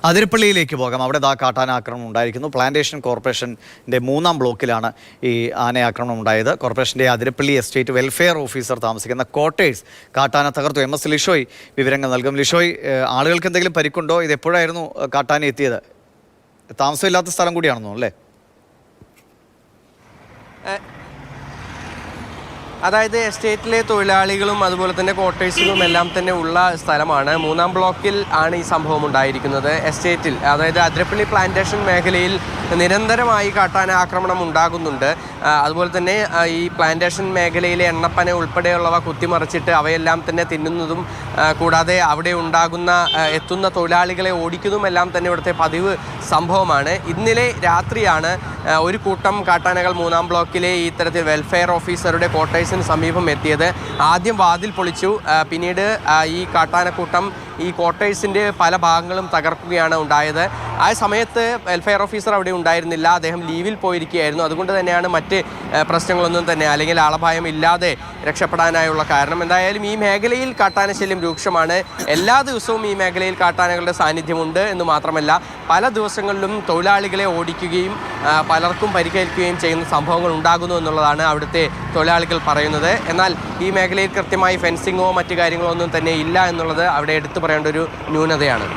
അതിരപ്പള്ളിയിലേക്ക് പോകാം. അവിടെ കാട്ടാനാക്രമണം ഉണ്ടായിരിക്കുന്നു. പ്ലാന്റേഷൻ കോർപ്പറേഷൻ്റെ 3-ാം ബ്ലോക്കിലാണ് ഈ ആനയാക്രമണം ഉണ്ടായത്. കോർപ്പറേഷൻ്റെ അതിരപ്പള്ളി എസ്റ്റേറ്റ് വെൽഫെയർ ഓഫീസർ താമസിക്കുന്ന ക്വാർട്ടേഴ്സ് കാട്ടാന തകർത്തു. MS ലിഷോയ് വിവരങ്ങൾ നൽകും. ലിഷോയ്, ആളുകൾക്ക് എന്തെങ്കിലും പരിക്കുണ്ടോ? ഇത് എപ്പോഴായിരുന്നു കാട്ടാന എത്തിയത്? താമസമില്ലാത്ത സ്ഥലം കൂടിയാണെന്നോ അല്ലേ? അതായത് എസ്റ്റേറ്റിലെ തൊഴിലാളികളും അതുപോലെ തന്നെ ക്വാർട്ടേഴ്സുകളും എല്ലാം തന്നെ ഉള്ള സ്ഥലമാണ്. 3-ാം ബ്ലോക്കിൽ ആണ് ഈ സംഭവം ഉണ്ടായിരിക്കുന്നത്. എസ്റ്റേറ്റിൽ, അതായത് അതിരപ്പള്ളി പ്ലാന്റേഷൻ മേഖലയിൽ നിരന്തരമായി കാട്ടാന ആക്രമണം ഉണ്ടാകുന്നുണ്ട്. അതുപോലെ തന്നെ ഈ പ്ലാന്റേഷൻ മേഖലയിലെ എണ്ണപ്പന ഉൾപ്പെടെയുള്ളവ കുത്തിമറിച്ചിട്ട് അവയെല്ലാം തന്നെ തിന്നുന്നതും കൂടാതെ അവിടെ എത്തുന്ന തൊഴിലാളികളെ ഓടിക്കുന്നതുമെല്ലാം തന്നെ ഇവിടുത്തെ പതിവ് സംഭവമാണ്. ഇന്നലെ രാത്രിയാണ് ഒരു കൂട്ടം കാട്ടാനകൾ 3-ാം ബ്ലോക്കിലെ ഈ തരത്തിൽ വെൽഫെയർ ഓഫീസറുടെ ക്വാർട്ടേഴ്സിന് സമീപം എത്തിയത്. ആദ്യം വാതിൽ പൊളിച്ചു, പിന്നീട് ഈ കാട്ടാനക്കൂട്ടം ഈ ക്വാർട്ടേഴ്സിൻ്റെ പല ഭാഗങ്ങളും തകർക്കുകയാണ് ഉണ്ടായത്. ആ സമയത്ത് വെൽഫെയർ ഓഫീസർ അവിടെ ഉണ്ടായിരുന്നില്ല, അദ്ദേഹം ലീവിൽ പോയിരിക്കുകയായിരുന്നു. അതുകൊണ്ട് തന്നെയാണ് മറ്റ് പ്രശ്നങ്ങളൊന്നും തന്നെ അല്ലെങ്കിൽ ആളപായം ഇല്ലാതെ രക്ഷപ്പെടാനായുള്ള കാരണം. എന്തായാലും ഈ മേഖലയിൽ കാട്ടാനശല്യം രൂക്ഷമാണ്. എല്ലാ ദിവസവും ഈ മേഖലയിൽ കാട്ടാനകളുടെ സാന്നിധ്യമുണ്ട് എന്ന് മാത്രമല്ല, പല ദിവസങ്ങളിലും തൊഴിലാളികളെ ഓടിക്കുകയും പലർക്കും പരിക്കേൽക്കുകയും ചെയ്യുന്ന സംഭവങ്ങൾ ഉണ്ടാകുന്നു എന്നുള്ളതാണ് അവിടുത്തെ തൊഴിലാളികൾ പറയുന്നത്. എന്നാൽ ഈ മേഖലയിൽ കൃത്യമായി ഫെൻസിങ്ങോ മറ്റു കാര്യങ്ങളോ ഒന്നും തന്നെ ഇല്ല എന്നുള്ളത് അവിടെ എടുത്തു പറയേണ്ട ഒരു ന്യൂനതയാണ്.